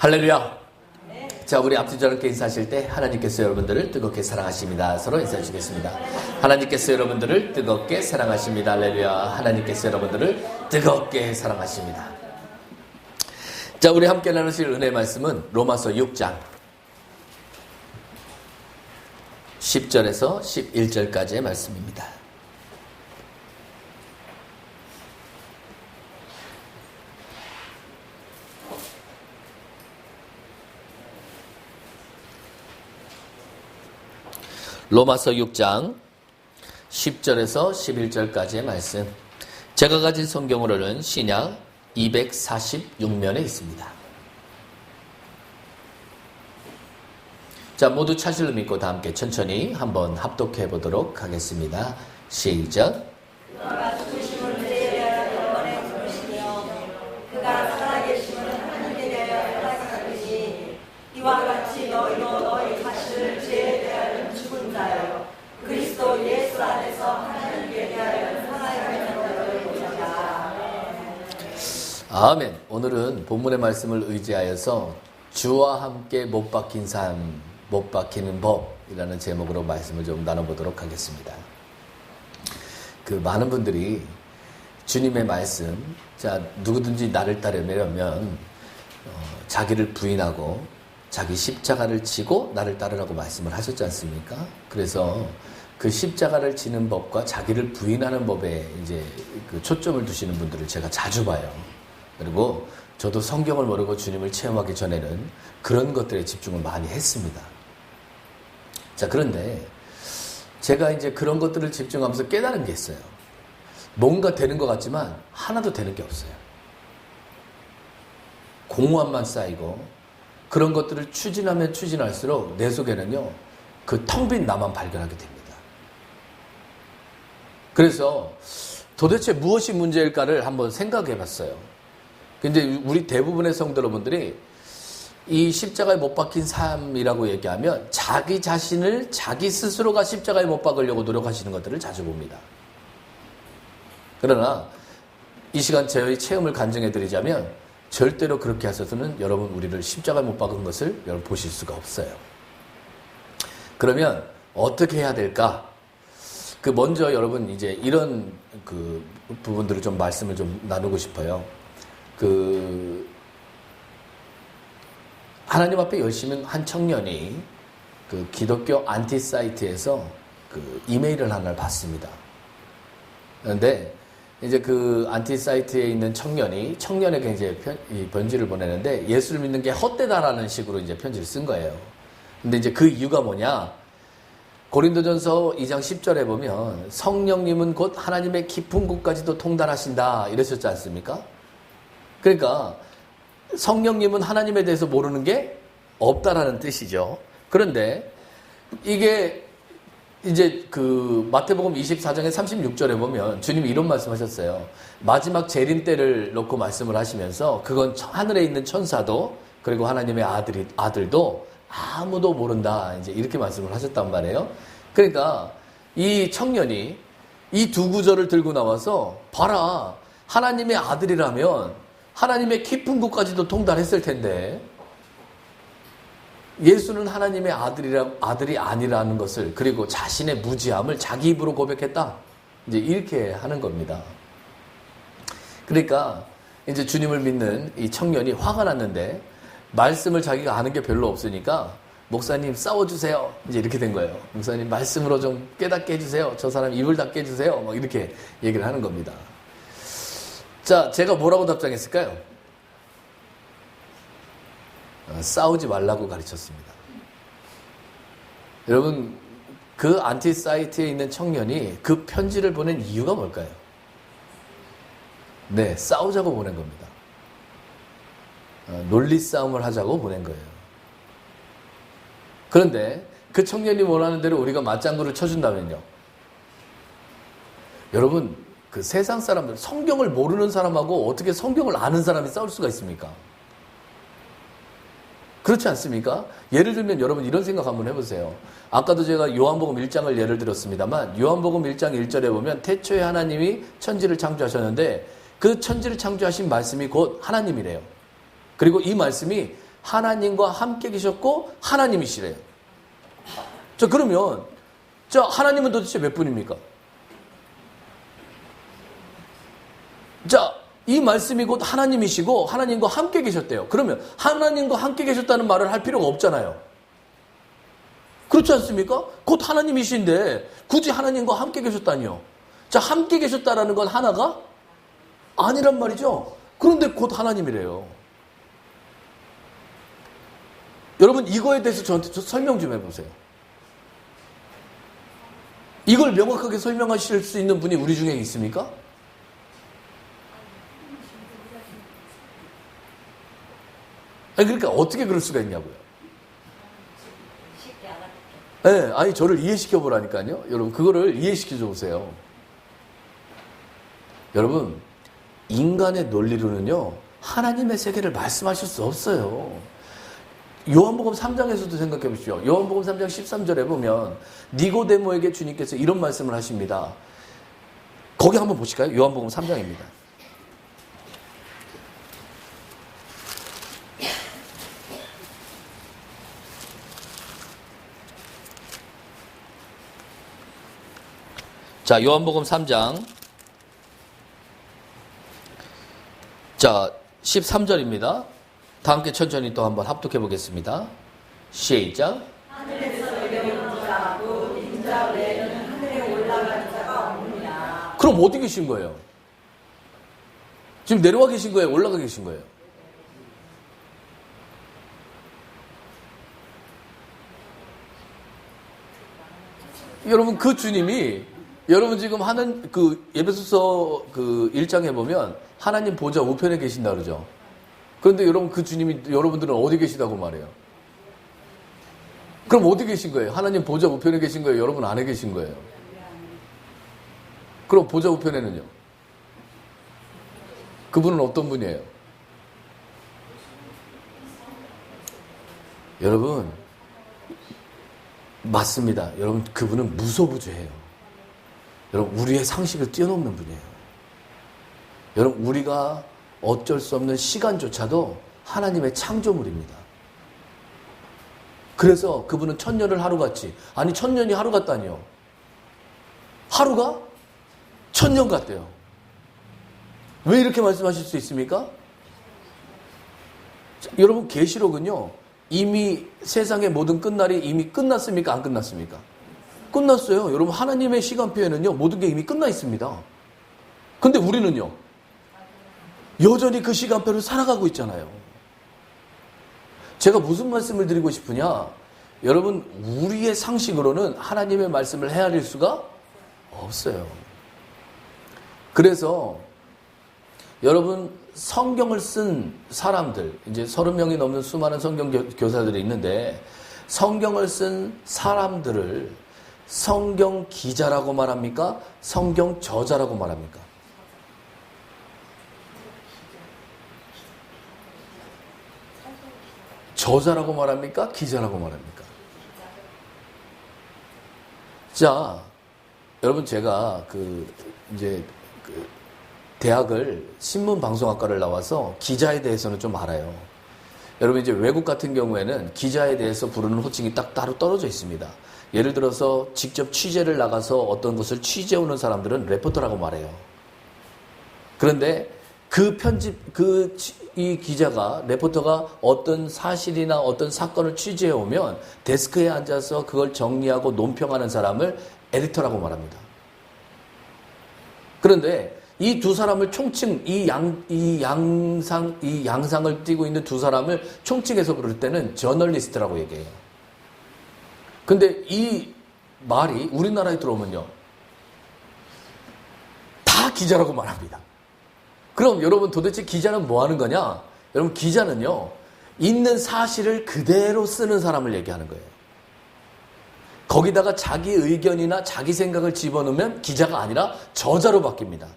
할렐루야. 자, 우리 앞뒤 저렇게 인사하실 때 하나님께서 여러분들을 뜨겁게 사랑하십니다. 서로 인사해 주겠습니다. 하나님께서 여러분들을 뜨겁게 사랑하십니다. 할렐루야. 하나님께서 여러분들을 뜨겁게 사랑하십니다. 자, 우리 함께 나누실 은혜의 말씀은 로마서 6장 10절에서 11절까지의 말씀입니다. 로마서 6장 10절에서 11절까지의 말씀. 제가 가진 성경으로는 신약 246면에 있습니다. 자, 모두 차실로 믿고 다 함께 천천히 한번 합독해 보도록 하겠습니다. 시작. 그가 살아계심은 하나님께 대하여 허락하시니 이와 같이 너희도 너희 자신을 죄에 대하여 죽은 자여 그리스도 예수 안에서 하나님께 대하여 살아야 하는 너를 보자. 아멘. 오늘은 본문의 말씀을 의지하여서 주와 함께 못 박힌 삶, 못 박히는 법이라는 제목으로 말씀을 좀 나눠보도록 하겠습니다. 많은 분들이 주님의 말씀, 자, 누구든지 나를 따르려면 자기를 부인하고 자기 십자가를 지고 나를 따르라고 말씀을 하셨지 않습니까? 그래서 그 십자가를 지는 법과 자기를 부인하는 법에 이제 초점을 두시는 분들을 제가 자주 봐요. 그리고 저도 성경을 모르고 주님을 체험하기 전에는 그런 것들에 집중을 많이 했습니다. 자, 그런데 제가 이제 그런 것들을 집중하면서 깨달은 게 있어요. 뭔가 되는 것 같지만 하나도 되는 게 없어요. 공허함만 쌓이고 그런 것들을 추진하면 추진할수록 내 속에는요, 그 텅 빈 나만 발견하게 됩니다. 그래서 도대체 무엇이 문제일까를 한번 생각해 봤어요. 근데 우리 대부분의 성도 여러분들이 이 십자가에 못 박힌 삶이라고 얘기하면 자기 자신을 자기 스스로가 십자가에 못 박으려고 노력하시는 것들을 자주 봅니다. 그러나 이 시간 저희 체험을 간증해 드리자면 절대로 그렇게 하셔서는 여러분 우리를 십자가에 못 박은 것을 여러분 보실 수가 없어요. 그러면 어떻게 해야 될까? 먼저 여러분 이제 이런 부분들을 좀 말씀을 좀 나누고 싶어요. 하나님 앞에 열심히 한 청년이 기독교 안티 사이트에서 이메일을 하나를 받습니다. 그런데 이제 안티 사이트에 있는 청년에게 이제 편지를 보내는데 예수를 믿는 게 헛되다라는 식으로 이제 편지를 쓴 거예요. 근데 이제 그 이유가 뭐냐? 고린도전서 2장 10절에 보면 성령님은 곧 하나님의 깊은 곳까지도 통달하신다 이랬었지 않습니까? 그러니까 성령님은 하나님에 대해서 모르는 게 없다라는 뜻이죠. 그런데 이게 이제 마태복음 24장의 36절에 보면 주님이 이런 말씀하셨어요. 마지막 재림 때를 놓고 말씀을 하시면서 그건 하늘에 있는 천사도 그리고 하나님의 아들도 아무도 모른다. 이제 이렇게 말씀을 하셨단 말이에요. 그러니까 이 청년이 이 두 구절을 들고 나와서 봐라. 하나님의 아들이라면 하나님의 깊은 곳까지도 통달했을 텐데 예수는 하나님의 아들이 아니라는 것을 그리고 자신의 무지함을 자기 입으로 고백했다. 이제 이렇게 하는 겁니다. 그러니까 이제 주님을 믿는 이 청년이 화가 났는데 말씀을 자기가 아는 게 별로 없으니까 목사님 싸워주세요. 이제 이렇게 된 거예요. 목사님 말씀으로 좀 깨닫게 해주세요. 저 사람 입을 닫게 해주세요. 막 이렇게 얘기를 하는 겁니다. 자, 제가 뭐라고 답장했을까요? 싸우지 말라고 가르쳤습니다. 여러분, 안티 사이트에 있는 청년이 그 편지를 보낸 이유가 뭘까요? 네, 싸우자고 보낸 겁니다. 논리 싸움을 하자고 보낸 거예요. 그런데 그 청년이 원하는 대로 우리가 맞장구를 쳐준다면요. 여러분, 세상 사람들, 성경을 모르는 사람하고 어떻게 성경을 아는 사람이 싸울 수가 있습니까? 그렇지 않습니까? 예를 들면 여러분 이런 생각 한번 해보세요. 아까도 제가 요한복음 1장을 예를 들었습니다만 요한복음 1장 1절에 보면 태초에 하나님이 천지를 창조하셨는데 그 천지를 창조하신 말씀이 곧 하나님이래요. 그리고 이 말씀이 하나님과 함께 계셨고 하나님이시래요. 자, 그러면 자, 하나님은 도대체 몇 분입니까? 자, 이 말씀이 곧 하나님이시고 하나님과 함께 계셨대요. 그러면 하나님과 함께 계셨다는 말을 할 필요가 없잖아요. 그렇지 않습니까? 곧 하나님이신데 굳이 하나님과 함께 계셨다니요. 자, 함께 계셨다라는 건 하나가 아니란 말이죠. 그런데 곧 하나님이래요. 여러분, 이거에 대해서 저한테 설명 좀 해보세요. 이걸 명확하게 설명하실 수 있는 분이 우리 중에 있습니까? 아니, 그러니까 어떻게 그럴 수가 있냐고요. 네, 아니, 저를 이해시켜 보라니까요. 여러분, 그거를 이해시켜 줘 보세요. 여러분, 인간의 논리로는요, 하나님의 세계를 말씀하실 수 없어요. 요한복음 3장에서도 생각해 보십시오. 요한복음 3장 13절에 보면 니고데모에게 주님께서 이런 말씀을 하십니다. 거기 한번 보실까요? 요한복음 3장입니다. 자, 요한복음 3장. 자, 13절입니다. 다 함께 천천히 또 한번 합독해 보겠습니다. 시작. 하늘에서 내려온 자고 인자 외에는 하늘에 올라간 자가 없느냐. 그럼 어디 계신 거예요? 지금 내려와 계신 거예요? 올라가 계신 거예요? 여러분, 그 주님이 여러분 지금 하는 그 에베소서 그 1장에 보면 하나님 보좌 우편에 계신다 그러죠. 그런데 여러분, 그 주님이 여러분들은 어디 계시다고 말해요? 그럼 어디 계신 거예요? 하나님 보좌 우편에 계신 거예요? 여러분 안에 계신 거예요? 그럼 보좌 우편에는요? 그분은 어떤 분이에요? 여러분, 맞습니다. 여러분, 그분은 무소부재해요. 여러분, 우리의 상식을 뛰어넘는 분이에요. 여러분, 우리가 어쩔 수 없는 시간조차도 하나님의 창조물입니다. 그래서 그분은 천년을 하루같이, 아니 천년이 하루 같다니요. 하루가 천년 같대요. 왜 이렇게 말씀하실 수 있습니까? 자, 여러분, 계시록은요, 이미 세상의 모든 끝날이 이미 끝났습니까? 안 끝났습니까? 끝났어요. 여러분, 하나님의 시간표에는요, 모든 게 이미 끝나 있습니다. 근데 우리는요, 여전히 그 시간표를 살아가고 있잖아요. 제가 무슨 말씀을 드리고 싶으냐? 여러분, 우리의 상식으로는 하나님의 말씀을 헤아릴 수가 없어요. 그래서 여러분, 성경을 쓴 사람들, 이제 30명이 넘는 수많은 성경 교사들이 있는데, 성경을 쓴 사람들을 성경 기자라고 말합니까? 성경 저자라고 말합니까? 저자라고 말합니까? 기자라고 말합니까? 자, 여러분, 제가 대학을 신문방송학과를 나와서 기자에 대해서는 좀 알아요. 여러분, 이제 외국 같은 경우에는 기자에 대해서 부르는 호칭이 딱 따로 떨어져 있습니다. 예를 들어서 직접 취재를 나가서 어떤 것을 취재해 오는 사람들은 레포터라고 말해요. 그런데 이 기자가, 레포터가 어떤 사실이나 어떤 사건을 취재해 오면 데스크에 앉아서 그걸 정리하고 논평하는 사람을 에디터라고 말합니다. 그런데 이 두 사람을 총칭, 이 양상을 띠고 있는 두 사람을 총칭해서 그럴 때는 저널리스트라고 얘기해요. 근데 이 말이 우리나라에 들어오면요, 다 기자라고 말합니다. 그럼 여러분, 도대체 기자는 뭐 하는 거냐? 여러분, 기자는요, 있는 사실을 그대로 쓰는 사람을 얘기하는 거예요. 거기다가 자기 의견이나 자기 생각을 집어넣으면 기자가 아니라 저자로 바뀝니다.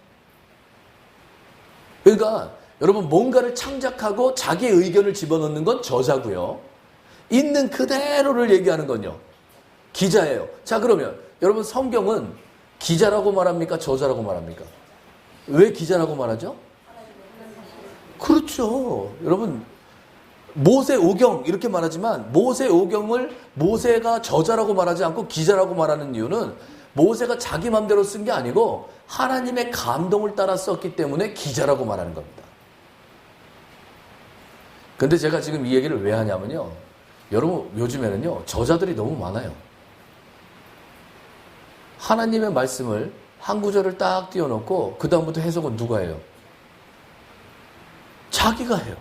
그러니까 여러분, 뭔가를 창작하고 자기 의견을 집어넣는 건 저자고요. 있는 그대로를 얘기하는 건요, 기자예요. 자, 그러면 여러분, 성경은 기자라고 말합니까? 저자라고 말합니까? 왜 기자라고 말하죠? 그렇죠. 여러분, 모세오경 이렇게 말하지만 모세오경을 모세가 저자라고 말하지 않고 기자라고 말하는 이유는 모세가 자기 마음대로 쓴 게 아니고 하나님의 감동을 따라 썼기 때문에 기자라고 말하는 겁니다. 근데 제가 지금 이 얘기를 왜 하냐면요. 여러분 요즘에는요. 저자들이 너무 많아요. 하나님의 말씀을 한 구절을 딱 띄워놓고 그 다음부터 해석은 누가 해요? 자기가 해요.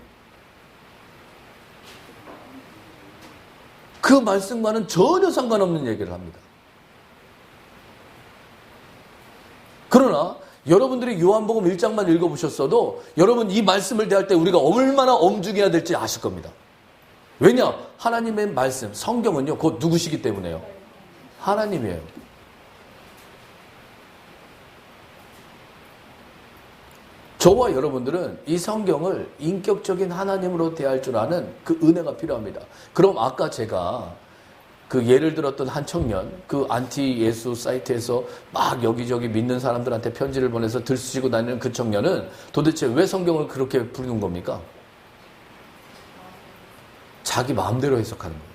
그 말씀과는 전혀 상관없는 얘기를 합니다. 그러나 여러분들이 요한복음 1장만 읽어보셨어도 여러분 이 말씀을 대할 때 우리가 얼마나 엄중해야 될지 아실 겁니다. 왜냐? 하나님의 말씀, 성경은요. 곧 누구시기 때문에요? 하나님이에요. 저와 여러분들은 이 성경을 인격적인 하나님으로 대할 줄 아는 그 은혜가 필요합니다. 그럼 아까 제가 그 예를 들었던 한 청년, 그 안티 예수 사이트에서 막 여기저기 믿는 사람들한테 편지를 보내서 들쑤시고 다니는 그 청년은 도대체 왜 성경을 그렇게 부르는 겁니까? 자기 마음대로 해석하는 거예요.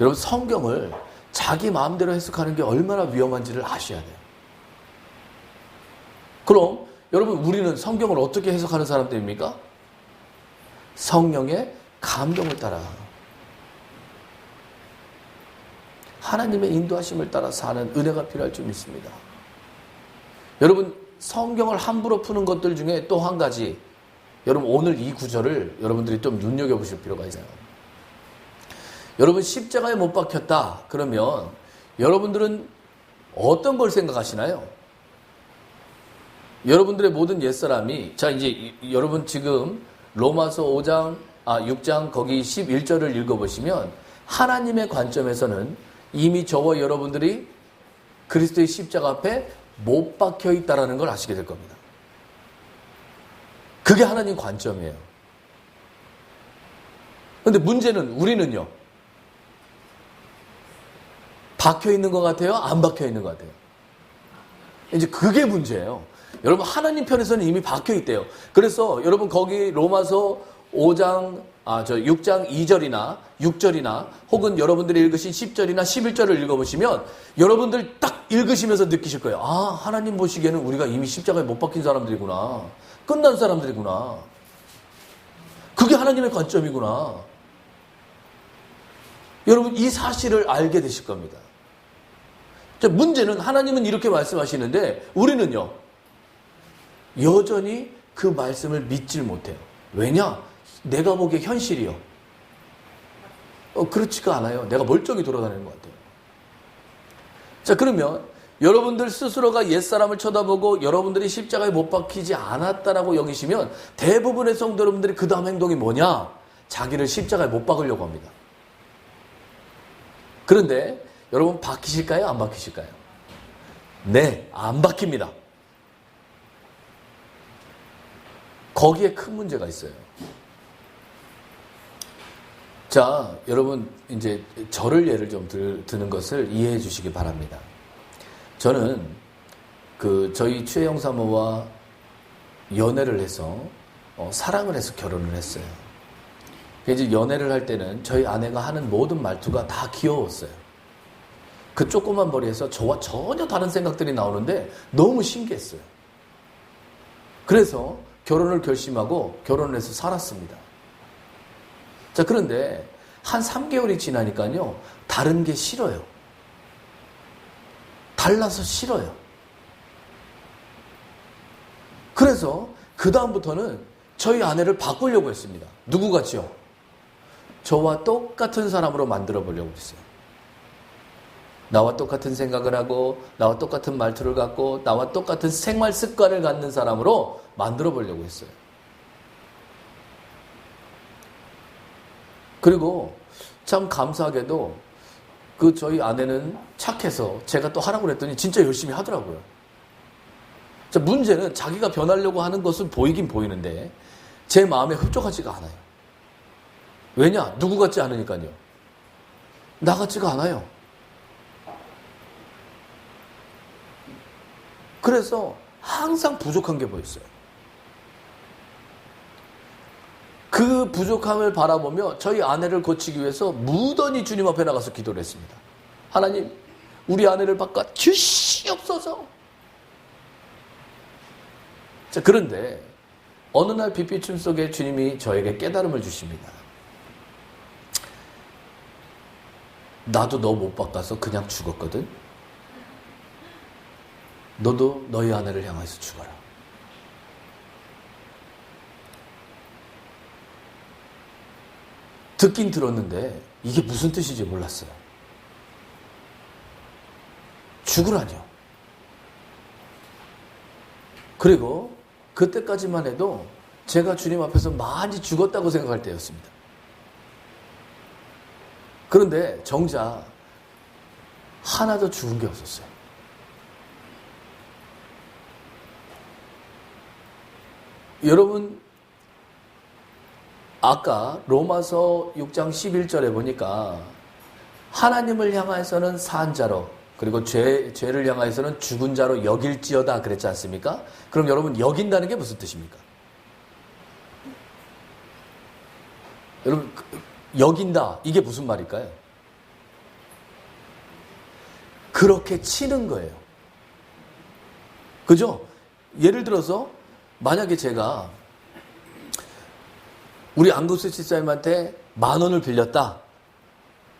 여러분 성경을 자기 마음대로 해석하는 게 얼마나 위험한지를 아셔야 돼요. 그럼 여러분 우리는 성경을 어떻게 해석하는 사람들입니까? 성령의 감동을 따라 하나님의 인도하심을 따라 사는 은혜가 필요할 줄 믿습니다. 여러분 성경을 함부로 푸는 것들 중에 또 한 가지 여러분 오늘 이 구절을 여러분들이 좀 눈여겨보실 필요가 있어요. 여러분 십자가에 못 박혔다 그러면 여러분들은 어떤 걸 생각하시나요? 여러분들의 모든 옛사람이 자 이제 여러분 지금 로마서 6장 거기 11절을 읽어보시면 하나님의 관점에서는 이미 저와 여러분들이 그리스도의 십자가 앞에 못 박혀 있다라는 걸 아시게 될 겁니다. 그게 하나님 관점이에요. 그런데 문제는 우리는요. 박혀 있는 것 같아요? 안 박혀 있는 것 같아요? 이제 그게 문제예요. 여러분 하나님 편에서는 이미 박혀 있대요. 그래서 여러분 거기 로마서 6장 2절이나 6절이나 혹은 여러분들이 읽으신 10절이나 11절을 읽어보시면 여러분들 딱 읽으시면서 느끼실 거예요. 아 하나님 보시기에는 우리가 이미 십자가에 못 박힌 사람들이구나. 끝난 사람들이구나. 그게 하나님의 관점이구나. 여러분 이 사실을 알게 되실 겁니다. 자, 문제는 하나님은 이렇게 말씀하시는데 우리는요. 여전히 그 말씀을 믿질 못해요. 왜냐? 내가 보기에 현실이요. 그렇지가 않아요. 내가 멀쩡히 돌아다니는 것 같아요. 자, 그러면 여러분들 스스로가 옛사람을 쳐다보고 여러분들이 십자가에 못 박히지 않았다라고 여기시면 대부분의 성도 여러분들이 그 다음 행동이 뭐냐? 자기를 십자가에 못 박으려고 합니다. 그런데 여러분 박히실까요? 안 박히실까요? 네, 안 박힙니다. 거기에 큰 문제가 있어요. 자, 여러분 이제 저를 예를 좀 드는 것을 이해해 주시기 바랍니다. 저는 저희 최영 사모와 연애를 해서 사랑을 해서 결혼을 했어요. 이제 연애를 할 때는 저희 아내가 하는 모든 말투가 다 귀여웠어요. 그 조그만 머리에서 저와 전혀 다른 생각들이 나오는데 너무 신기했어요. 그래서 결혼을 결심하고 결혼을 해서 살았습니다. 자, 그런데 한 3개월이 지나니까요. 다른 게 싫어요. 달라서 싫어요. 그래서 그 다음부터는 저희 아내를 바꾸려고 했습니다. 누구같이요? 저와 똑같은 사람으로 만들어 보려고 했어요. 나와 똑같은 생각을 하고 나와 똑같은 말투를 갖고 나와 똑같은 생활 습관을 갖는 사람으로 만들어 보려고 했어요. 그리고 참 감사하게도 저희 아내는 착해서 제가 또 하라고 그랬더니 진짜 열심히 하더라고요. 자, 문제는 자기가 변하려고 하는 것은 보이긴 보이는데 제 마음에 흡족하지가 않아요. 왜냐? 누구 같지 않으니까요. 나 같지가 않아요. 그래서 항상 부족한 게 보였어요. 그 부족함을 바라보며 저희 아내를 고치기 위해서 무던히 주님 앞에 나가서 기도를 했습니다. 하나님, 우리 아내를 바꿔 주시옵소서. 자, 그런데 어느 날 빛비춤 속에 주님이 저에게 깨달음을 주십니다. 나도 너 못 바꿔서 그냥 죽었거든. 너도 너희 아내를 향해서 죽어라. 듣긴 들었는데 이게 무슨 뜻인지 몰랐어요. 죽으라뇨. 그리고 그때까지만 해도 제가 주님 앞에서 많이 죽었다고 생각할 때였습니다. 그런데 정작 하나도 죽은 게 없었어요. 여러분, 아까 로마서 6장 11절에 보니까 하나님을 향해서는 산 자로, 그리고 죄를 향해서는 죽은 자로 여길지어다 그랬지 않습니까? 그럼 여러분, 여긴다는 게 무슨 뜻입니까? 여러분, 여긴다, 이게 무슨 말일까요? 그렇게 치는 거예요. 그죠? 예를 들어서 만약에 제가 우리 안국수 집사님한테 10,000원을 빌렸다.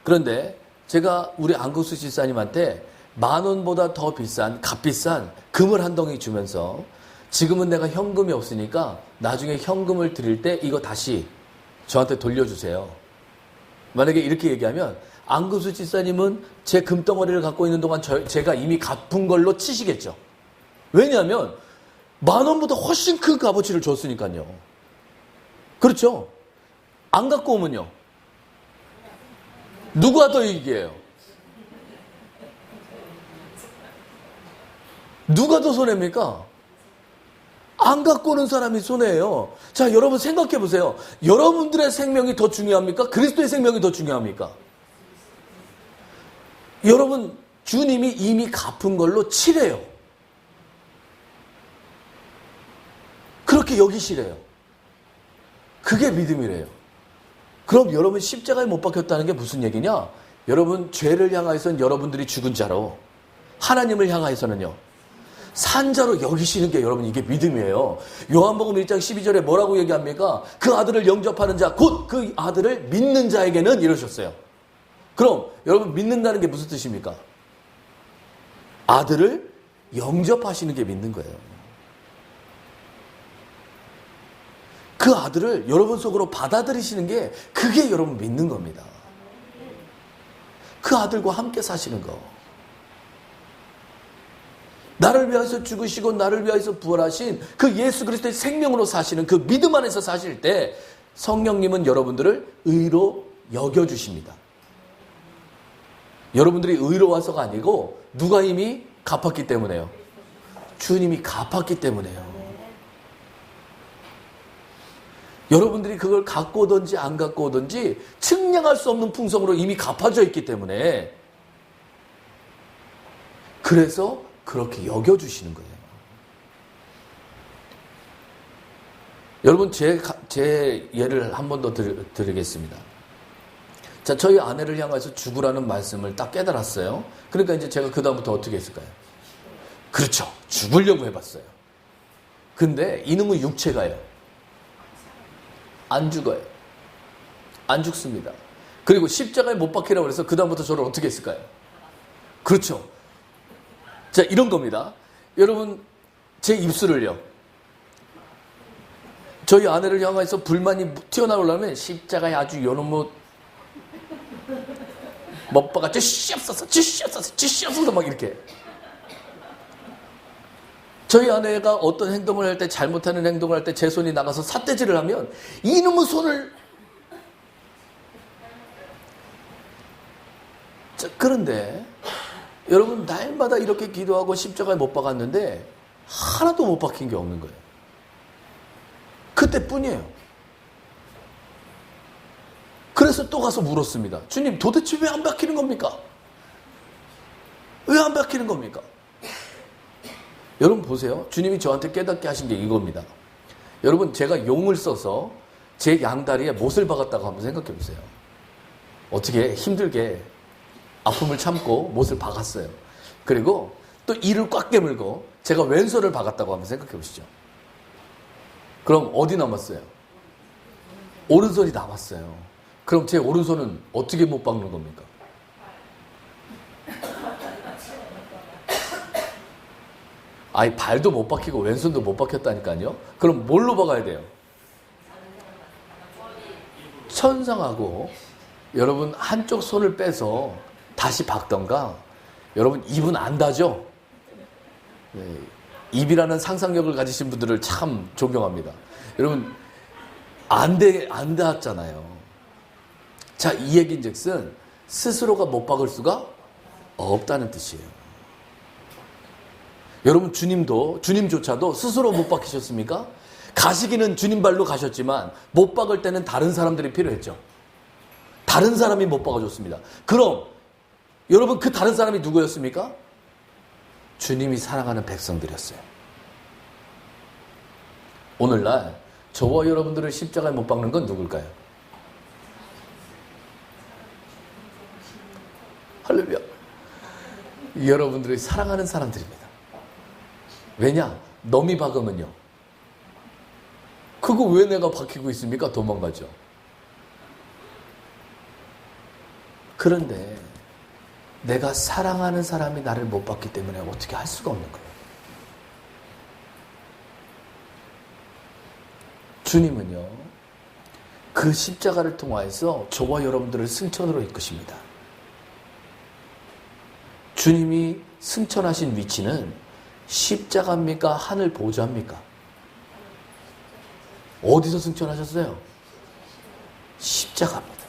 그런데 제가 우리 안국수 집사님한테 10,000원보다 더 비싼, 값비싼 금을 한 덩이 주면서 지금은 내가 현금이 없으니까 나중에 현금을 드릴 때 이거 다시 저한테 돌려주세요. 만약에 이렇게 얘기하면 안국수 집사님은 제 금덩어리를 갖고 있는 동안 제가 이미 갚은 걸로 치시겠죠. 왜냐하면 10,000원보다 훨씬 큰 값어치를 줬으니까요. 그렇죠? 안 갖고 오면요. 누가 더 이기해요? 누가 더 손해입니까? 안 갖고 오는 사람이 손해예요. 자, 여러분 생각해 보세요. 여러분들의 생명이 더 중요합니까? 그리스도의 생명이 더 중요합니까? 여러분, 주님이 이미 갚은 걸로 치래요. 그렇게 여기시래요. 그게 믿음이래요. 그럼 여러분 십자가에 못 박혔다는 게 무슨 얘기냐? 여러분 죄를 향하여서는 여러분들이 죽은 자로, 하나님을 향하여서는요 산자로 여기시는 게 여러분 이게 믿음이에요. 요한복음 1장 12절에 뭐라고 얘기합니까? 그 아들을 영접하는 자, 곧 그 아들을 믿는 자에게는 이러셨어요. 그럼 여러분 믿는다는 게 무슨 뜻입니까? 아들을 영접하시는 게 믿는 거예요. 그 아들을 여러분 속으로 받아들이시는 게 그게 여러분 믿는 겁니다. 그 아들과 함께 사시는 거. 나를 위해서 죽으시고 나를 위해서 부활하신 그 예수 그리스도의 생명으로 사시는 그 믿음 안에서 사실 때 성령님은 여러분들을 의로 여겨주십니다. 여러분들이 의로워서가 아니고 누가 이미 갚았기 때문에요. 주님이 갚았기 때문에요. 여러분들이 그걸 갖고 오든지 안 갖고 오든지 측량할 수 없는 풍성으로 이미 갚아져 있기 때문에 그래서 그렇게 여겨주시는 거예요. 여러분 제 예를 한 번 더 드리겠습니다. 자, 저희 아내를 향해서 죽으라는 말씀을 딱 깨달았어요. 그러니까 이제 제가 그 다음부터 어떻게 했을까요? 그렇죠. 죽으려고 해봤어요. 근데 이놈의 육체가요. 안 죽어요. 안 죽습니다. 그리고 십자가에 못 박히라고 해서 그 다음부터 저를 어떻게 했을까요? 그렇죠. 자, 이런 겁니다. 여러분, 제 입술을요. 저희 아내를 향해서 불만이 튀어나오려면 십자가에 아주 요놈의 먹바가 쥐씨없어서 막 이렇게. 저희 아내가 어떤 행동을 할 때, 잘못하는 행동을 할 때 제 손이 나가서 삿대질을 하면 이놈의 손을. 자, 그런데 여러분 날마다 이렇게 기도하고 십자가에 못 박았는데 하나도 못 박힌 게 없는 거예요. 그때뿐이에요. 그래서 또 가서 물었습니다. 주님, 도대체 왜 안 박히는 겁니까? 왜 안 박히는 겁니까? 여러분 보세요. 주님이 저한테 깨닫게 하신 게 이겁니다. 여러분, 제가 용을 써서 제 양다리에 못을 박았다고 한번 생각해 보세요. 어떻게 힘들게 아픔을 참고 못을 박았어요. 그리고 또 이를 꽉 깨물고 제가 왼손을 박았다고 한번 생각해 보시죠. 그럼 어디 남았어요? 오른손이 남았어요. 그럼 제 오른손은 어떻게 못 박는 겁니까? 아니, 발도 못 박히고 왼손도 못 박혔다니까요. 그럼 뭘로 박아야 돼요? 천상하고 여러분 한쪽 손을 빼서 다시 박던가. 여러분 입은 안 닿죠? 네, 입이라는 상상력을 가지신 분들을 참 존경합니다. 여러분 안 닿았잖아요. 자, 이 얘기인즉슨 스스로가 못 박을 수가 없다는 뜻이에요. 여러분 주님조차도 스스로 못 박히셨습니까? 가시기는 주님 발로 가셨지만 못 박을 때는 다른 사람들이 필요했죠. 다른 사람이 못 박아줬습니다. 그럼 여러분 그 다른 사람이 누구였습니까? 주님이 사랑하는 백성들이었어요. 오늘날 저와 여러분들을 십자가에 못 박는 건 누굴까요? 할렐루야. 여러분들이 사랑하는 사람들입니다. 왜냐? 넘이 박으면요. 그거 왜 내가 박히고 있습니까? 도망가죠. 그런데 내가 사랑하는 사람이 나를 못 봤기 때문에 어떻게 할 수가 없는 거예요. 주님은요, 그 십자가를 통하여서 저와 여러분들을 승천으로 이끄십니다. 주님이 승천하신 위치는 십자가입니까? 하늘 보좌입니까? 어디서 승천하셨어요? 십자가입니다.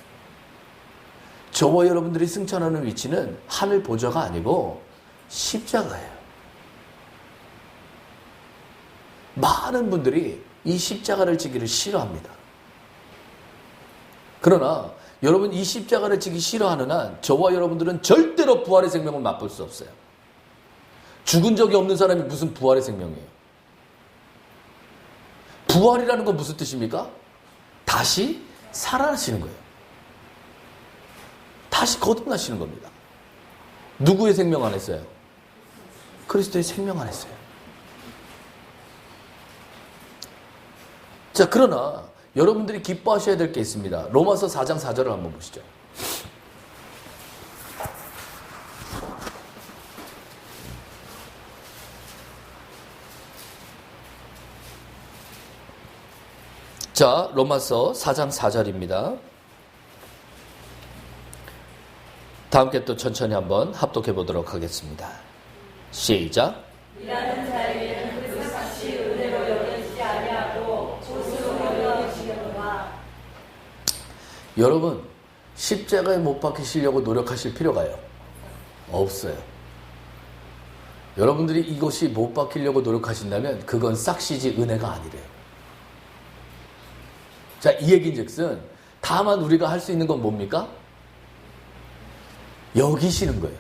저와 여러분들이 승천하는 위치는 하늘 보좌가 아니고 십자가예요. 많은 분들이 이 십자가를 지기를 싫어합니다. 그러나 여러분 이 십자가를 지기 싫어하는 한 저와 여러분들은 절대로 부활의 생명을 맛볼 수 없어요. 죽은 적이 없는 사람이 무슨 부활의 생명이에요? 부활이라는 건 무슨 뜻입니까? 다시 살아나시는 거예요. 다시 거듭나시는 겁니다. 누구의 생명 안에 어요? 그리스도의 생명 안에 어요. 자, 그러나 여러분들이 기뻐하셔야 될 게 있습니다. 로마서 4장 4절을 한번 보시죠. 자, 로마서 4장 4절입니다. 다 함께 또 천천히 한번 합독해 보도록 하겠습니다. 시작. 일하는 자에게는 그 삭시 은혜로 여겨지지 아니하고 조수로 여겨지려니와. 여러분, 십자가에 못 박히시려고 노력하실 필요가요? 없어요. 여러분들이 이것이 못 박히려고 노력하신다면 그건 싹시지 은혜가 아니래요. 자, 이 얘기인즉슨 다만 우리가 할 수 있는 건 뭡니까? 여기시는 거예요.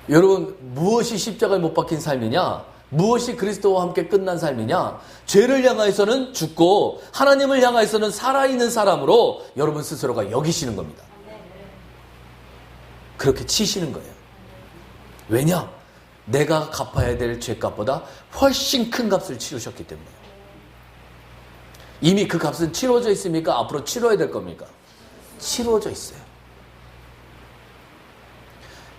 여러분, 무엇이 십자가에 못 박힌 삶이냐? 무엇이 그리스도와 함께 끝난 삶이냐? 죄를 향하여서는 죽고 하나님을 향하여서는 살아있는 사람으로 여러분 스스로가 여기시는 겁니다. 그렇게 치시는 거예요. 왜냐? 내가 갚아야 될 죄값보다 훨씬 큰 값을 치르셨기 때문에. 이미 그 값은 치러져 있습니까? 앞으로 치러야 될 겁니까? 치러져 있어요.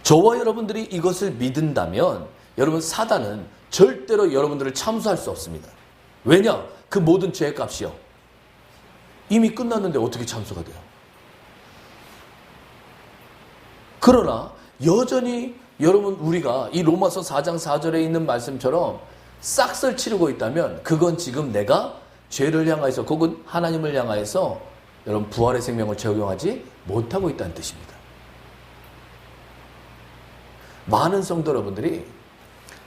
저와 여러분들이 이것을 믿는다면 여러분 사단은 절대로 여러분들을 참수할 수 없습니다. 왜냐? 그 모든 죄의 값이요. 이미 끝났는데 어떻게 참수가 돼요? 그러나 여전히 여러분 우리가 이 로마서 4장 4절에 있는 말씀처럼 싹쓸 치르고 있다면 그건 지금 내가 죄를 향하여서 혹은 하나님을 향하여서 여러분 부활의 생명을 적용하지 못하고 있다는 뜻입니다. 많은 성도 여러분들이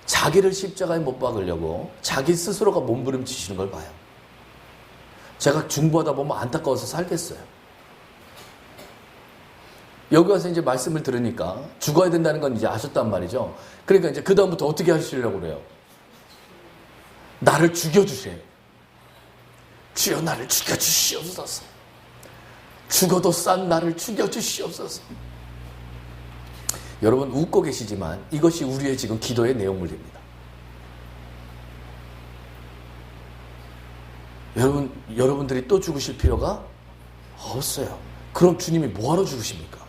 자기를 십자가에 못 박으려고 자기 스스로가 몸부림치시는 걸 봐요. 제가 중보하다 보면 안타까워서 살겠어요. 여기 와서 이제 말씀을 들으니까 죽어야 된다는 건 이제 아셨단 말이죠. 그러니까 이제 그다음부터 어떻게 하시려고 그래요? 나를 죽여주세요. 주여 나를 죽여주시옵소서. 죽어도 싼 나를 죽여주시옵소서. 여러분 웃고 계시지만 이것이 우리의 지금 기도의 내용물입니다. 여러분들이 또 죽으실 필요가 없어요. 그럼 주님이 뭐하러 죽으십니까?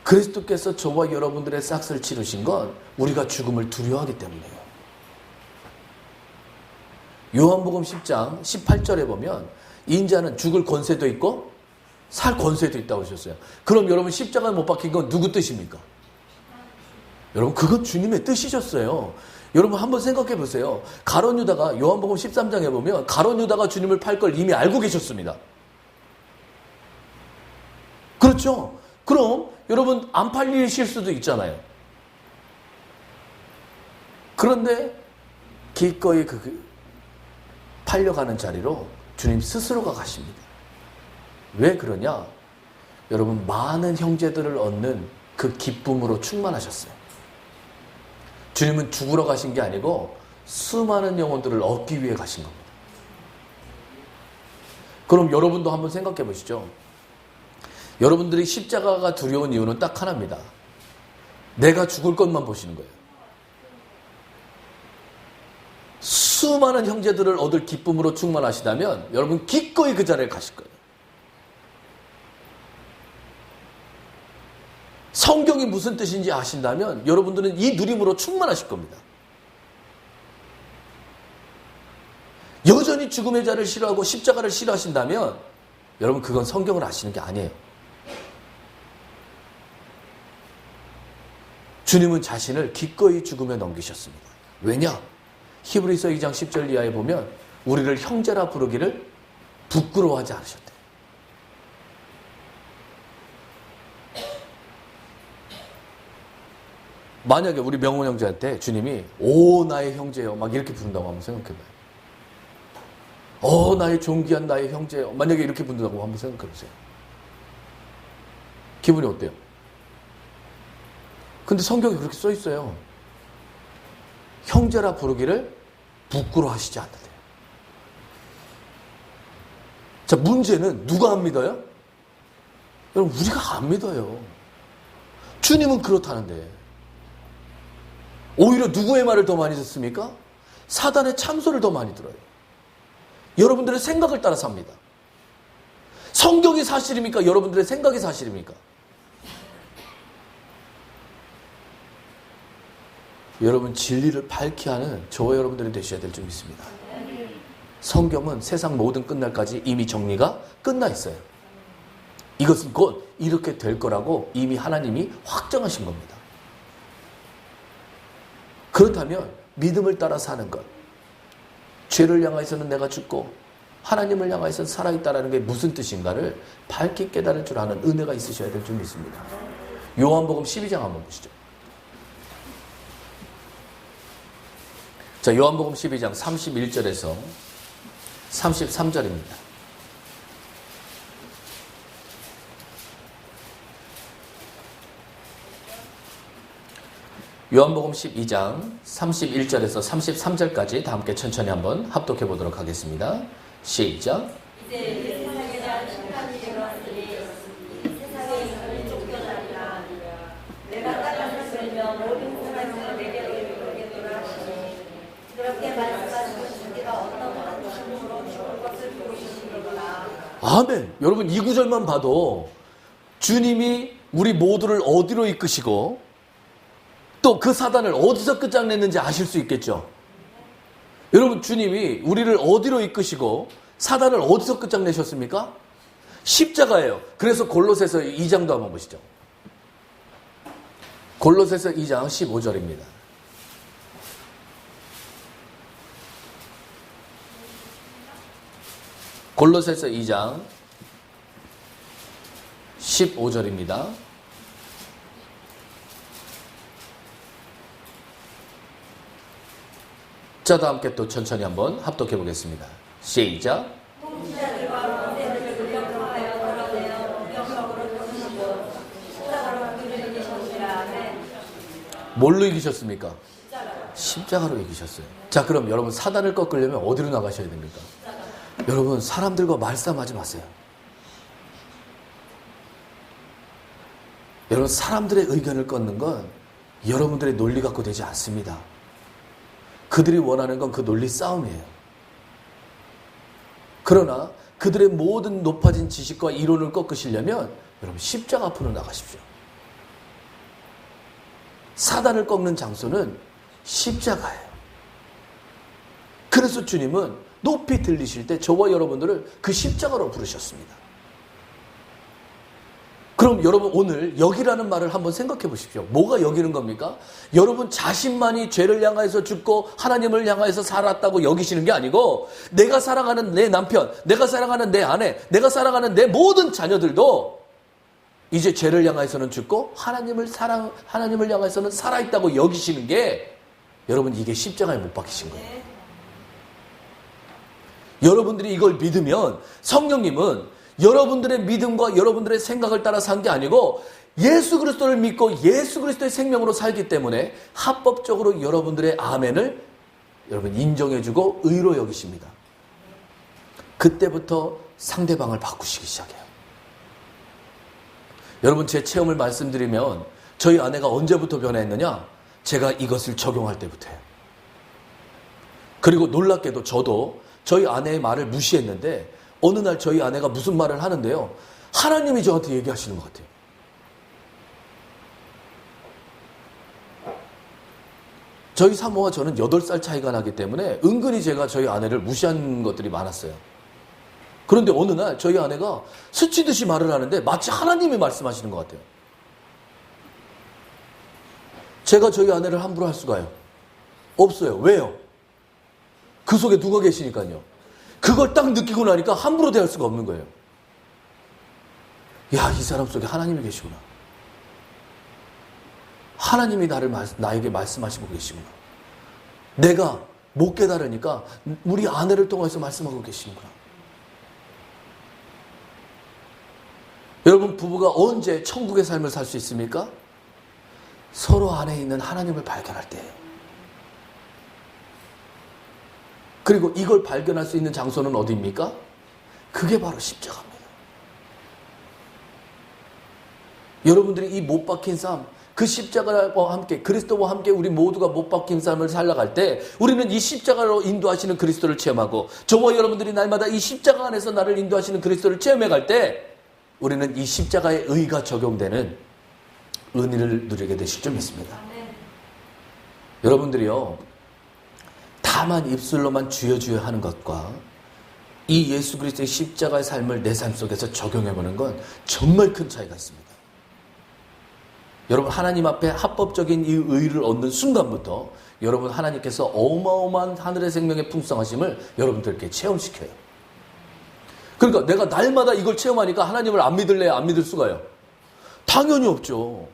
그리스도께서 저와 여러분들의 싹을 치르신 건 우리가 죽음을 두려워하기 때문이에요. 요한복음 10장 18절에 보면 인자는 죽을 권세도 있고 살 권세도 있다고 하셨어요. 그럼 여러분 십자가에 못 박힌 건 누구 뜻입니까? 여러분 그건 주님의 뜻이셨어요. 여러분 한번 생각해 보세요. 가룟 유다가 요한복음 13장에 보면 가룟 유다가 주님을 팔 걸 이미 알고 계셨습니다. 그렇죠? 그럼 여러분 안 팔리실 수도 있잖아요. 그런데 기꺼이 팔려가는 자리로 주님 스스로가 가십니다. 왜 그러냐? 여러분 많은 형제들을 얻는 그 기쁨으로 충만하셨어요. 주님은 죽으러 가신 게 아니고 수많은 영혼들을 얻기 위해 가신 겁니다. 그럼 여러분도 한번 생각해 보시죠. 여러분들이 십자가가 두려운 이유는 딱 하나입니다. 내가 죽을 것만 보시는 거예요. 수많은 형제들을 얻을 기쁨으로 충만하시다면 여러분 기꺼이 그 자리에 가실 거예요. 성경이 무슨 뜻인지 아신다면 여러분들은 이 누림으로 충만하실 겁니다. 여전히 죽음의 자를 싫어하고 십자가를 싫어하신다면 여러분 그건 성경을 아시는 게 아니에요. 주님은 자신을 기꺼이 죽음에 넘기셨습니다. 왜냐? 히브리서 2장 10절 이하에 보면 우리를 형제라 부르기를 부끄러워하지 않으셨대요. 만약에 우리 명훈 형제한테 주님이 오 나의 형제요 막 이렇게 부른다고 한번 생각해봐요. 나의 존귀한 나의 형제요 만약에 이렇게 부른다고 한번 생각해보세요. 기분이 어때요? 근데 성경에 그렇게 써 있어요. 형제라 부르기를 부끄러워하시지 않는데요. 자, 문제는 누가 안 믿어요? 여러분 우리가 안 믿어요. 주님은 그렇다는데 오히려 누구의 말을 더 많이 듣습니까? 사단의 참소를 더 많이 들어요. 여러분들의 생각을 따라 삽니다. 성경이 사실입니까? 여러분들의 생각이 사실입니까? 여러분 진리를 밝히 하는 저와 여러분들이 되셔야 될 줄 믿습니다. 성경은 세상 모든 끝날까지 이미 정리가 끝나 있어요. 이것은 곧 이렇게 될 거라고 이미 하나님이 확정하신 겁니다. 그렇다면 믿음을 따라 사는 것, 죄를 향해서는 내가 죽고 하나님을 향해서는 살아있다는 게 무슨 뜻인가를 밝히 깨달을 줄 아는 은혜가 있으셔야 될 줄 믿습니다. 요한복음 12장 한번 보시죠. 자, 요한복음 12장 31절에서 33절입니다. 요한복음 12장 31절에서 33절까지 다 함께 천천히 한번 합독해 보도록 하겠습니다. 시작. 이제 세상에 대한 심판이 일어났으니 세상에 있는 쫓겨나리라. 내가 땅을 들면 모든 사람을 내게로 이끌겠노라 하시니 그렇게 말씀하시고 주께가 어떤 한심으로 죽을 것을 보이시니라. 아멘. 여러분 이 구절만 봐도 주님이 우리 모두를 어디로 이끄시고 또 그 사단을 어디서 끝장냈는지 아실 수 있겠죠. 여러분 주님이 우리를 어디로 이끄시고 사단을 어디서 끝장내셨습니까? 십자가예요. 그래서 골로새서 2장도 한번 보시죠. 골로새서 2장 15절입니다. 골로새서 2장 15절입니다. 자, 다 함께 또 천천히 한번 합독해 보겠습니다. 시작. 뭘로 이기셨습니까? 십자가로 이기셨어요. 자, 그럼 여러분 사단을 꺾으려면 어디로 나가셔야 됩니까? 여러분 사람들과 말싸움하지 마세요. 여러분 사람들의 의견을 꺾는 건 여러분들의 논리 갖고 되지 않습니다. 그들이 원하는 건 그 논리 싸움이에요. 그러나 그들의 모든 높아진 지식과 이론을 꺾으시려면 여러분 십자가 앞으로 나가십시오. 사단을 꺾는 장소는 십자가예요. 그래서 주님은 높이 들리실 때 저와 여러분들을 그 십자가로 부르셨습니다. 그럼 여러분 오늘 여기라는 말을 한번 생각해 보십시오. 뭐가 여기는 겁니까? 여러분 자신만이 죄를 향하여서 죽고 하나님을 향하여서 살았다고 여기시는 게 아니고 내가 사랑하는 내 남편, 내가 사랑하는 내 아내, 내가 사랑하는 내 모든 자녀들도 이제 죄를 향하여서는 죽고 하나님을 향하여서는 살아있다고 여기시는 게 여러분 이게 십자가에 못 박히신 거예요. 여러분들이 이걸 믿으면 성령님은 여러분들의 믿음과 여러분들의 생각을 따라 산 게 아니고 예수 그리스도를 믿고 예수 그리스도의 생명으로 살기 때문에 합법적으로 여러분들의 아멘을 여러분 인정해주고 의로 여기십니다. 그때부터 상대방을 바꾸시기 시작해요. 여러분 제 체험을 말씀드리면 저희 아내가 언제부터 변화했느냐? 제가 이것을 적용할 때부터예요. 그리고 놀랍게도 저도 저희 아내의 말을 무시했는데 어느 날 저희 아내가 무슨 말을 하는데요. 하나님이 저한테 얘기하시는 것 같아요. 저희 사모와 저는 8살 차이가 나기 때문에 은근히 제가 저희 아내를 무시한 것들이 많았어요. 그런데 어느 날 저희 아내가 스치듯이 말을 하는데 마치 하나님이 말씀하시는 것 같아요. 제가 저희 아내를 함부로 할 수가요? 없어요. 왜요? 그 속에 누가 계시니까요. 그걸 딱 느끼고 나니까 함부로 대할 수가 없는 거예요. 야, 이 사람 속에 하나님이 계시구나. 하나님이 나에게 말씀하시고 계시구나. 내가 못 깨달으니까 우리 아내를 통해서 말씀하고 계시는구나. 여러분 부부가 언제 천국의 삶을 살 수 있습니까? 서로 안에 있는 하나님을 발견할 때예요. 그리고 이걸 발견할 수 있는 장소는 어디입니까? 그게 바로 십자가입니다. 여러분들이 이 못 박힌 삶, 그 십자가와 함께 그리스도와 함께 우리 모두가 못 박힌 삶을 살아갈 때 우리는 이 십자가로 인도하시는 그리스도를 체험하고 저와 여러분들이 날마다 이 십자가 안에서 나를 인도하시는 그리스도를 체험해 갈 때 우리는 이 십자가의 의가 적용되는 은혜를 누리게 되실 줄 믿습니다. 여러분들이요, 다만 입술로만 주여 주여 하는 것과 이 예수 그리스도의 십자가의 삶을 내 삶 속에서 적용해보는 건 정말 큰 차이가 있습니다. 여러분 하나님 앞에 합법적인 이 의를 얻는 순간부터 여러분 하나님께서 어마어마한 하늘의 생명의 풍성하심을 여러분들께 체험시켜요. 그러니까 내가 날마다 이걸 체험하니까 하나님을 안 믿을래요? 안 믿을 수가요? 당연히 없죠.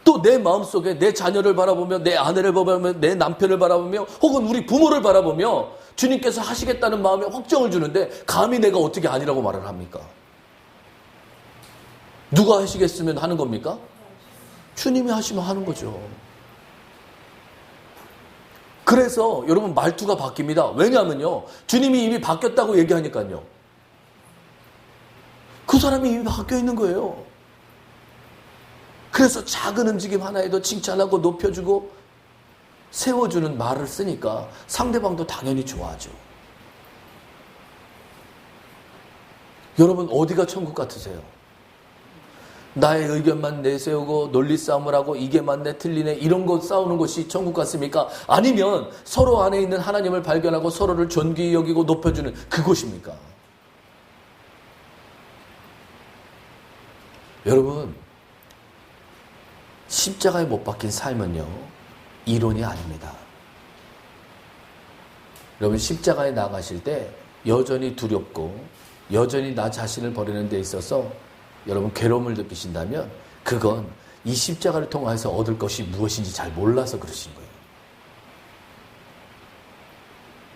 또 내 마음속에 내 자녀를 바라보며 내 아내를 바라보며 내 남편을 바라보며 혹은 우리 부모를 바라보며 주님께서 하시겠다는 마음에 확정을 주는데 감히 내가 어떻게 아니라고 말을 합니까? 누가 하시겠으면 하는 겁니까? 주님이 하시면 하는 거죠. 그래서 여러분 말투가 바뀝니다. 왜냐하면요, 주님이 이미 바뀌었다고 얘기하니까요. 그 사람이 이미 바뀌어 있는 거예요. 그래서 작은 움직임 하나에도 칭찬하고 높여주고 세워주는 말을 쓰니까 상대방도 당연히 좋아하죠. 여러분 어디가 천국 같으세요? 나의 의견만 내세우고 논리 싸움을 하고 이게 맞네 틀리네 이런 거 싸우는 것이 천국 같습니까? 아니면 서로 안에 있는 하나님을 발견하고 서로를 존귀히 여기고 높여주는 그곳입니까? 여러분 십자가에 못 박힌 삶은요 이론이 아닙니다. 여러분 십자가에 나가실 때 여전히 두렵고 여전히 나 자신을 버리는 데 있어서 여러분 괴로움을 느끼신다면 그건 이 십자가를 통해서 얻을 것이 무엇인지 잘 몰라서 그러신 거예요.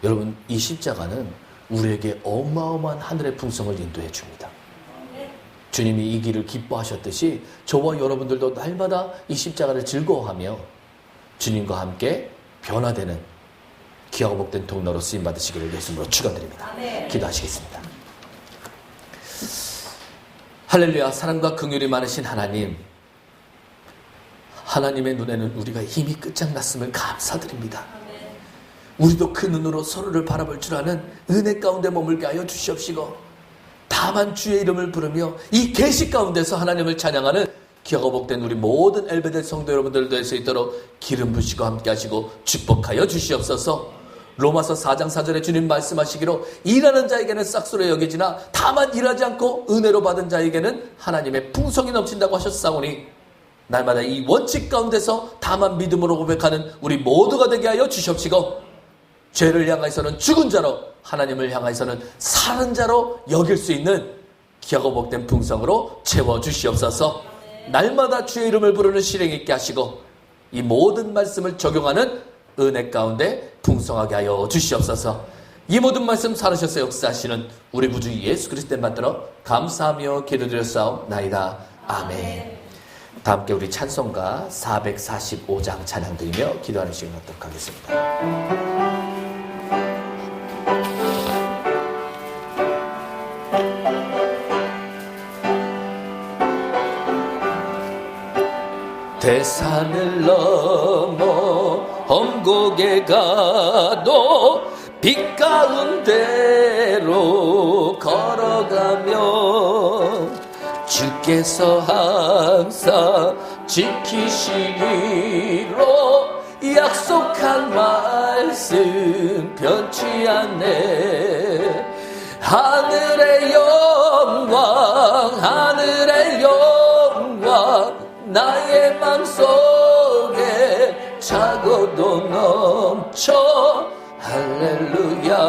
여러분 이 십자가는 우리에게 어마어마한 하늘의 풍성을 인도해 줍니다. 주님이 이 길을 기뻐하셨듯이 저와 여러분들도 날마다 이 십자가를 즐거워하며 주님과 함께 변화되는 기하고 복된 통로로 쓰임받으시기를 예수님으로 축원드립니다. 기도하시겠습니다. 할렐루야. 사랑과 긍휼이 많으신 하나님, 하나님의 눈에는 우리가 이미 끝장났음을 감사드립니다. 우리도 그 눈으로 서로를 바라볼 줄 아는 은혜 가운데 머물게 하여 주시옵시고, 다만 주의 이름을 부르며 이 계시 가운데서 하나님을 찬양하는 기하고 복된 우리 모든 엘베델 성도 여러분들도 될 수 있도록 기름 부시고 함께 하시고 축복하여 주시옵소서. 로마서 4장 4절에 주님 말씀하시기로 일하는 자에게는 싹수로 여겨지나 다만 일하지 않고 은혜로 받은 자에게는 하나님의 풍성이 넘친다고 하셨사오니, 날마다 이 원칙 가운데서 다만 믿음으로 고백하는 우리 모두가 되게 하여 주시옵시고, 죄를 향해서는 죽은 자로, 하나님을 향해서는 사는 자로 여길 수 있는 기하고 복된 풍성으로 채워주시옵소서. 날마다 주의 이름을 부르는 실행 있게 하시고, 이 모든 말씀을 적용하는 은혜 가운데 풍성하게 하여 주시옵소서. 이 모든 말씀 살으셔서 역사하시는 우리 구주 예수 그리스도를 만들어 감사하며 기도드렸사옵나이다. 아멘. 다 함께 우리 찬송가 445장 찬양 드리며 기도하는 시간 갖도록 하겠습니다. 대산을 넘어 험곡에 가도 빛 가운데로 걸어가며 주께서 항상 지키시기로 약속한 말씀 변치 않네. 하늘의 영광, 하늘의 영광, 나의 맘속에 차고도 넘쳐 할렐루야를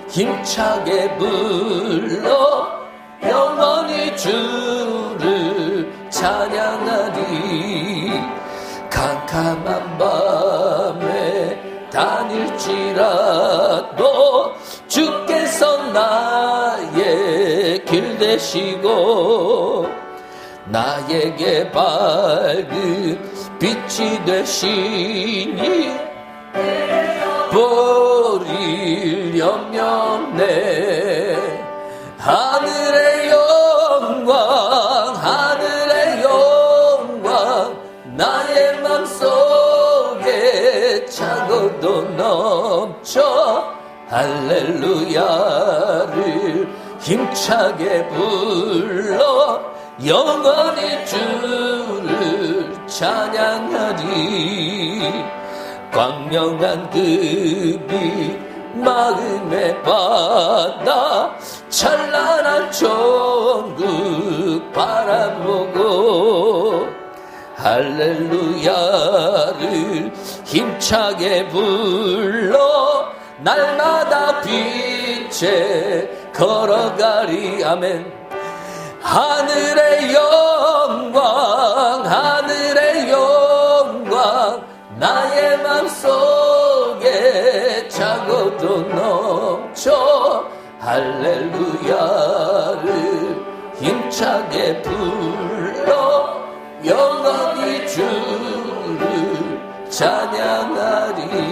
힘차게 불러 영원히 주를 찬양하리. 캄캄한 밤에 다닐지라도 주께서 나의 길 되시고 나에게 밝은 빛이 되시니 버릴 염려 없네. 하늘의 영광, 하늘의 영광, 나의 맘속에 차고도 넘쳐 할렐루야를 힘차게 불러 영원히 주를 찬양하리. 광명한 그 빛 마음에 받아 찬란한 천국 바라보고 할렐루야를 힘차게 불러 날마다 빛에 걸어가리. 아멘. 하늘의 영광, 하늘의 영광, 나의 맘속에 차고도 넘쳐 할렐루야를 힘차게 불러 영원히 주를 찬양하리.